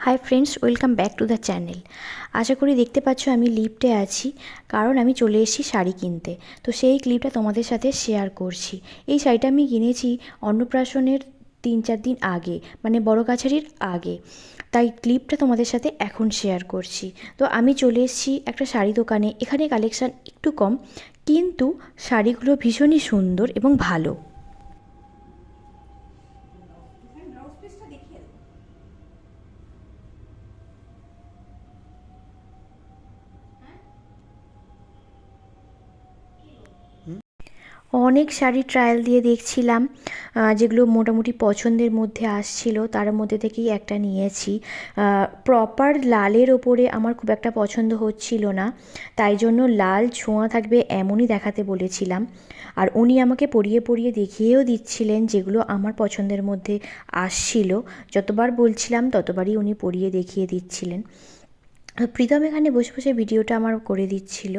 High friends, welcome back to the channel. আশা করি দেখতে পাচ্ছ আমি লিফটে আছি, কারণ আমি চলে এসেছি শাড়ি কিনতে। তো সেই ক্লিপটা তোমাদের সাথে শেয়ার করছি। এই শাড়িটা আমি কিনেছি অন্নপ্রাশনের 3-4 দিন আগে, মানে বড় কাছারির আগে। তাই ক্লিপটা তোমাদের সাথে এখন শেয়ার করছি। তো আমি চলে এসেছি একটা শাড়ি দোকানে। এখানে কালেকশান একটু কম, কিন্তু শাড়িগুলো ভীষণই সুন্দর এবং ভালো। অনেক শাড়ি ট্রায়াল দিয়ে দেখছিলাম, যেগুলো মোটামুটি পছন্দের মধ্যে আসছিল। তার মধ্যে থেকেই একটা নিয়েছি। প্রপার লালের ওপরে আমার খুব একটা পছন্দ হচ্ছিল না, তাই জন্য লাল ছোঁয়া থাকবে এমনই দেখাতে বলেছিলাম। আর উনি আমাকে পরিয়ে পরিয়ে দেখিয়েও দিচ্ছিলেন, যেগুলো আমার পছন্দের মধ্যে আসছিল। যতবার বলছিলাম ততবারই উনি পরিয়ে দেখিয়ে দিচ্ছিলেন। প্রীতম এখানে বসে বসে ভিডিওটা আমার করে দিচ্ছিল।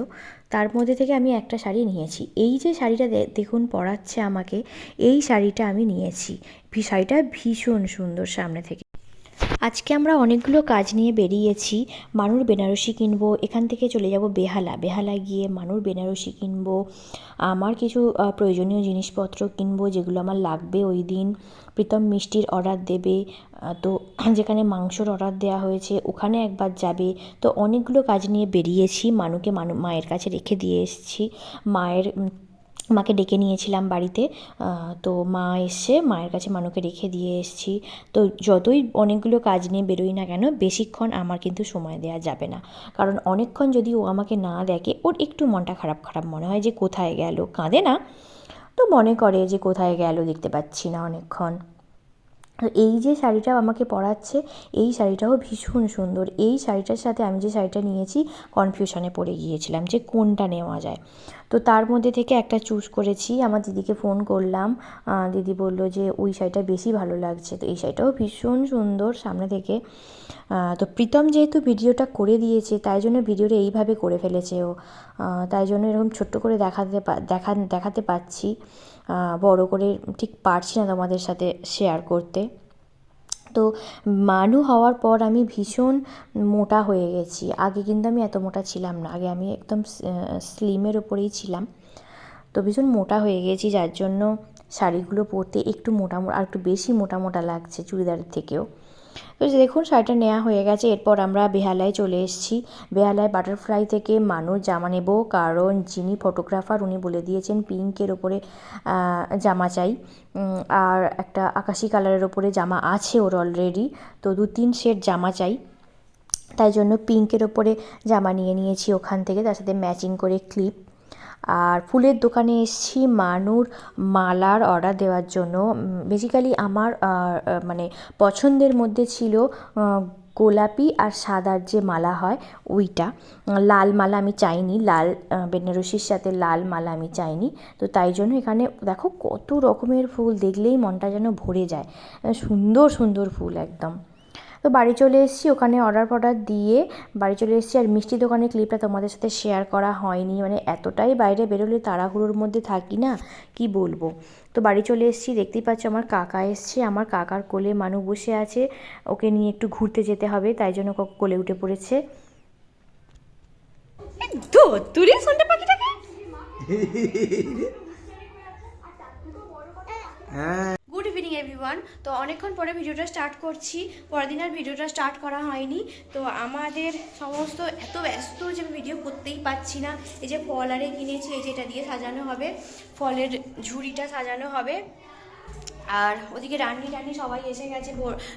তার মধ্যে থেকে আমি একটা শাড়ি নিয়েছি। এই যে শাড়িটা দেখুন পরাচ্ছে আমাকে, এই শাড়িটা আমি নিয়েছি। শাড়িটা ভীষণ সুন্দর সামনে থেকে। আজকে আমরা অনেকগুলো কাজ নিয়ে বেরিয়েছি। মানুর বেনারসি কিনবো, এখান থেকে চলে যাব বেহালায় গিয়ে মানুর বেনারসি কিনবো। আমার কিছু প্রয়োজনীয় জিনিসপত্র কিনবো, যেগুলো আমার লাগবে ওই দিন। প্রীতম মিষ্টির অর্ডার দেবে, তো যেখানে মাংসর অর্ডার দেওয়া হয়েছে ওখানে একবার যাবে। তো অনেকগুলো কাজ নিয়ে বেরিয়েছি। মানুকে মায়ের কাছে রেখে দিয়ে এসেছি। মাকে ডেকে নিয়েছিলাম বাড়িতে, তো মা এসছে, মায়ের কাছে মানুকে রেখে দিয়ে এসেছি। তো যতই অনেকগুলো কাজ নিয়ে বেরোই না কেন, বেশিক্ষণ আমার কিন্তু সময় দেওয়া যাবে না। কারণ অনেকক্ষণ যদি ও আমাকে না দেখে, ওর একটু মনটা খারাপ খারাপ মনে হয় যে কোথায় গেল। কাঁদে না, তো মনে করে যে কোথায় গেল, দেখতে পাচ্ছি না অনেকক্ষণ। এই যে শাড়িটা আমাকে পরাচ্ছে, এই শাড়িটাও ভীষণ সুন্দর। এই শাড়িটার সাথে আমি যে শাড়িটা নিয়েছি, কনফিউশনে পড়ে গিয়েছিলাম যে কোনটা নেওয়া যায়। তো তার মধ্যে থেকে একটা চুজ করেছি। আমার দিদিকে ফোন করলাম, দিদি বলল যে ওই শাড়িটা বেশি ভালো লাগছে। তো এই শাড়িটাও ভীষণ সুন্দর সামনে থেকে। তো প্রীতম যেহেতু ভিডিওটা করে দিয়েছে, তাই জন্য ভিডিওটা এইভাবে করে ফেলেছে ও। তাই জন্য এরকম ছোট্ট করে দেখাতে পাচ্ছি। বড় করে ঠিক পারছি না তোমাদের সাথে শেয়ার করতে। তো মানু হওয়ার পর আমি ভীষণ মোটা হয়ে গেছি। আগে কিন্তু আমি এত মোটা ছিলাম না, আগে আমি একদম স্লিমের ওপরেই ছিলাম। তো ভীষণ মোটা হয়ে গেছি, যার জন্য শাড়িগুলো পরতে একটু মোটা আর একটু বেশি মোটা মোটা লাগছে চুড়িদারের থেকেও। তো দেখুন শাড়িটা নেওয়া হয়ে গেছে। এরপর আমরা বেহালায় চলে এসেছি। বেহালায় বাটারফ্লাই থেকে মানুষ জামা নেব, কারণ যিনি ফটোগ্রাফার উনি বলে দিয়েছেন পিঙ্কের ওপরে জামা চাই। আর একটা আকাশি কালারের ওপরে জামা আছে ওর অলরেডি। তো 2-3 সেট জামা চাই, তাই জন্য পিঙ্কের ওপরে জামা নিয়ে নিয়েছি ওখান থেকে, তার সাথে ম্যাচিং করে ক্লিপ। আর ফুলের দোকানে এসেছি মানুর মালার অর্ডার দেওয়ার জন্য। বেসিক্যালি আমার মানে পছন্দের মধ্যে ছিল গোলাপি আর সাদার যে মালা হয় ওইটা। লাল মালা আমি চাইনি, লাল বেনারসির সাথে লাল মালা আমি চাইনি। তো তাই জন্য এখানে দেখো কত রকমের ফুল, দেখলেই মনটা যেন ভরে যায়। সুন্দর সুন্দর ফুল একদম। তো বাড়ি চলে এসেছি, ওখানে অর্ডার দিয়ে বাড়ি চলে এসেছি। আর মিষ্টি দোকানের ক্লিপটা তোমাদের সাথে শেয়ার করা হয়নি, মানে এতটাই বাইরে বেরোলে তাড়াহুড়োর মধ্যে থাকি না, কি বলবো। তো বাড়ি চলে এসেছি, দেখতেই পাচ্ছ আমার কাকা এসছে। আমার কাকার কোলে মানু বসে আছে, ওকে নিয়ে একটু ঘুরতে যেতে হবে, তাই জন্য কোলে উঠে পড়েছে। তুই শুনতে পাখিটাকে গুড ইভিনিং এভরিওয়ান। তো অনেকক্ষণ পরে ভিডিওটা স্টার্ট করছি, পরের দিন আর ভিডিওটা স্টার্ট করা হয়নি। তো আমাদের সমস্ত এত ব্যস্ত যে আমি ভিডিও করতেই পাচ্ছি না। এই যে ফল আরে কিনেছি, এই যে এটা দিয়ে সাজানো হবে, ফলের ঝুড়িটা সাজানো হবে। আর ওদিকে রান্নি সবাই এসে গেছে,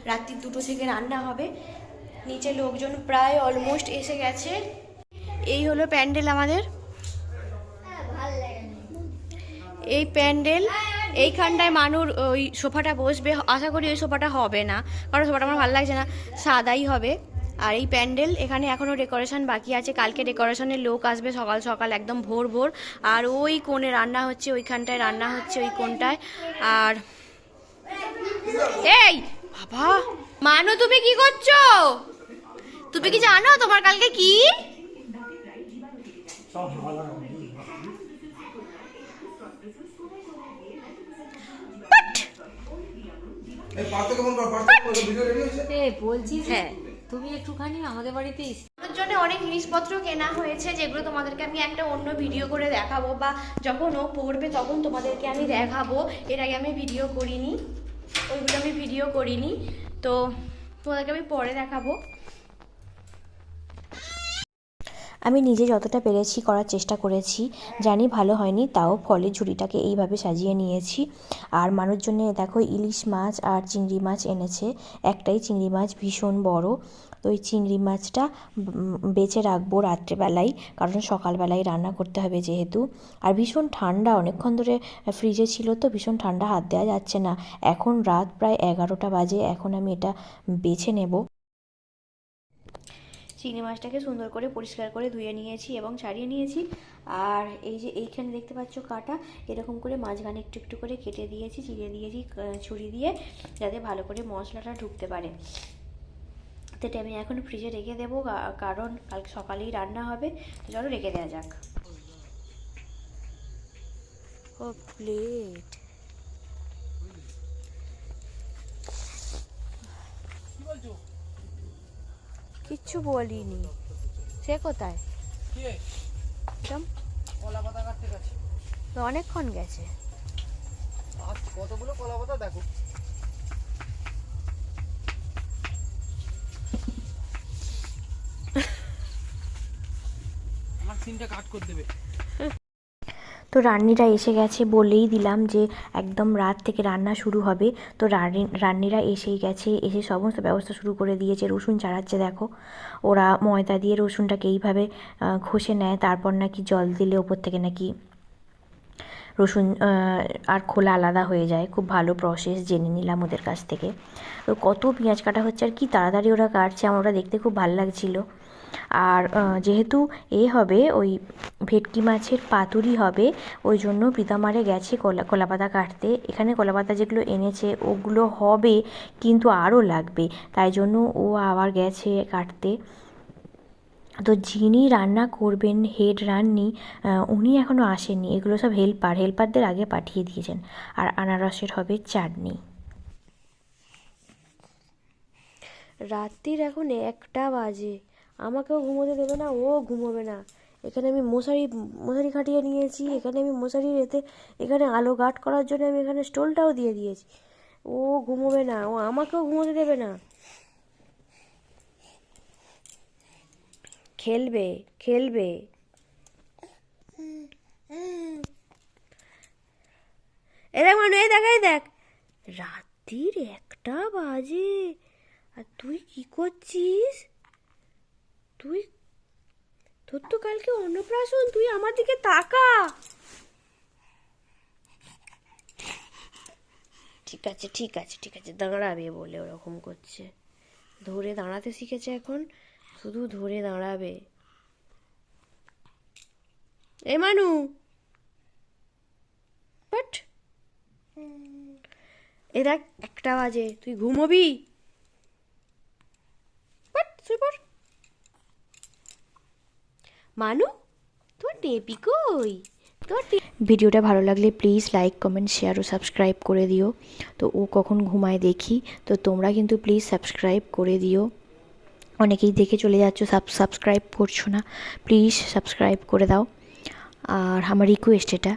রাত্রি 2টো থেকে রান্না হবে। নিচে লোকজন প্রায় অলমোস্ট এসে গেছে। এই হলো প্যান্ডেল আমাদের, এই প্যান্ডেল। এইখানটায় মানুর ওই সোফাটা বসবে, আশা করি ওই সোফাটা হবে না, কারণ সোফাটা আমার ভালো লাগছে না, সাদাই হবে। আর এই প্যান্ডেল, এখানে এখনও ডেকোরেশন বাকি আছে, কালকে ডেকোরেশনের লোক আসবে সকাল সকাল একদম ভোর ভোর। আর ওই কোণে রান্না হচ্ছে, ওইখানটায় রান্না হচ্ছে ওই কোণটায়। আর এই বাবা মানু, তুমি কি করছো? তুমি কি জানো তোমার কালকে কি? বলছিস হ্যাঁ, তুমি একটুখানি আমাদের বাড়িতে আমার জন্য অনেক জিনিসপত্র কেনা হয়েছে, যেগুলো তোমাদেরকে আমি একটা অন্য ভিডিও করে দেখাবো, বা যখন ও পড়বে তখন তোমাদেরকে আমি দেখাবো। এর আগে আমি ভিডিও করিনি, ওইগুলো আমি ভিডিও করিনি, তো তোমাদেরকে আমি পরে দেখাবো। আমি নিজে যতটা পেরেছি করার চেষ্টা করেছি, জানি ভালো হয়নি, তাও ফলের ঝুড়িটাকে এইভাবে সাজিয়ে নিয়েছি। আর মানুষ জন্য দেখো ইলিশ মাছ আর চিংড়ি মাছ এনেছে, একটাই চিংড়ি মাছ ভীষণ বড়। তো ওই চিংড়ি মাছটা বেঁচে রাখবো রাত্রেবেলায়, কারণ সকালবেলায় রান্না করতে হবে যেহেতু। আর ভীষণ ঠান্ডা, অনেকক্ষণ ধরে ফ্রিজে ছিল তো ভীষণ ঠান্ডা, হাত দেওয়া যাচ্ছে না। এখন রাত প্রায় 11টা বাজে, এখন আমি এটা বেছে নেব। চিংড়ি মাছটাকে সুন্দর করে পরিষ্কার করে ধুয়ে নিয়েছি এবং ছাড়িয়ে নিয়েছি। আর এই যে এইখানে দেখতে পাচ্ছ কাটা, এরকম করে মাঝখানে একটু একটু করে কেটে দিয়েছি, চিড়ে দিয়েছি ছুরি দিয়ে, যাতে ভালো করে মশলাটা ঢুকতে পারে। তো এটা আমি এখন ফ্রিজে রেখে দেবো, কারণ কালকে সকালেই রান্না হবে। তো চলো রেখে দেওয়া যাক। ও প্লেট, কিচ্ছু বলিনি। সে কোথায়? কলা পাতা কাটতে গেছে, তো অনেকক্ষণ গেছে। আজ কতগুলো কলা পাতা দেখো। আমার সিনটা কাট করে দেবে। তো রান্নিরা এসে গেছে, বলেই দিলাম যে একদম রাত থেকে রান্না শুরু হবে। তো রান্নিরা এসেই গেছে, এসে সমস্ত ব্যবস্থা শুরু করে দিয়েছে। রসুন ছাড়াচ্ছে দেখো, ওরা ময়দা দিয়ে রসুনটাকে এইভাবে ঘষে নেয়, তারপর নাকি জল দিলে ওপর থেকে নাকি রসুন আর খোলা আলাদা হয়ে যায়। খুব ভালো প্রসেস, জেনে নিলাম ওদের কাছ থেকে। তো কত পেঁয়াজ কাটা হচ্ছে, আর কি তাড়াতাড়ি ওরা কাটছে, আমার ওরা দেখতে খুব ভালো লাগছিলো। আর যেহেতু হবে ওই ভেটকি মাছের পাতুরি হবে, ওই জন্য পিতামারে গেছে কলাপাতা কাটতে। এখানে কলাপাতা যেগুলো এনেছে ওগুলো হবে, কিন্তু আরও লাগবে, তাই জন্য ও আবার গেছে কাটতে। তো যিনি রান্না করবেন, হেড রান্নি, উনি এখনও আসেননি। এগুলো সব হেল্পারদের আগে পাঠিয়ে দিয়েছেন। আর আনারসের হবে চাটনি। রাত্রির এখন 1টা বাজে, আমাকেও ঘুমোতে দেবে না, ও ঘুমোবে না। এখানে আমি মশারি খাটিয়ে নিয়েছি, এখানে আমি মশারির এখানে আলো গার্ড করার জন্য আমি এখানে স্টোলটাও দিয়ে দিয়েছি। ও ঘুমোবে না, ও আমাকেও ঘুমোতে দেবে না। খেলবে খেলবে। এই দেখ মানু, এই দেখ রাত্রির 1টা বাজে, আর তুই কি করছিস? তোর তো কালকে অন্নপ্রাশন, তুই আমার দিকে তাকা। ঠিক আছে দাঁড়াবে বলে ওরকম করছে। ধরে দাঁড়াতে শিখেছে এখন, শুধু ধরে দাঁড়াবে। এ মানু, বাট এ দেখ 1টা বাজে, তুই ঘুমোবি? বাট শুয়ে পড়। মানু, তোর টেপি কই? ভিডিওটা ভালো লাগলে প্লিজ লাইক, কমেন্ট, শেয়ার ও সাবস্ক্রাইব করে দিও। তো ও কখন ঘুমায় দেখি, তো তোমরা কিন্তু প্লিজ সাবস্ক্রাইব করে দিও। অনেকেই দেখে চলে যাচ্ছ, সাবস্ক্রাইব করছো না, প্লিজ সাবস্ক্রাইব করে দাও। আর আমার রিকোয়েস্ট এটা।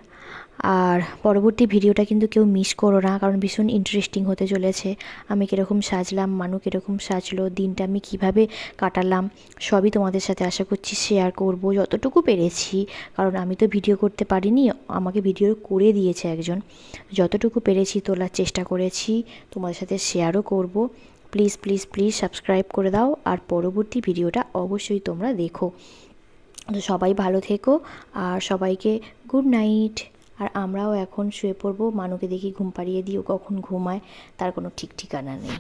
আর পরবর্তী ভিডিওটা কিন্তু কেউ মিস করো না, কারণ ভীষণ ইন্টারেস্টিং হতে চলেছে। আমি কীরকম সাজলাম, মানু কীরকম সাজলো, দিনটা আমি কিভাবে কাটালাম, সবই তোমাদের সাথে আশা করছি শেয়ার করব যতটুকু পেরেছি। কারণ আমি তো ভিডিও করতে পারিনি, আমাকে ভিডিও করে দিয়েছে একজন। যতটুকু পেরেছি তোলার চেষ্টা করেছি, তোমাদের সাথে শেয়ারও করব। প্লিজ প্লিজ প্লিজ সাবস্ক্রাইব করে দাও, আর পরবর্তী ভিডিওটা অবশ্যই তোমরা দেখো। তো সবাই ভালো থেকো, আর সবাইকে গুড নাইট। আর আমরাও এখন শুয়ে পড়বো। মানুকে দেখি ঘুম পাড়িয়ে দিও, কখন ঘুমায় তার কোনো ঠিক ঠিকানা নেই।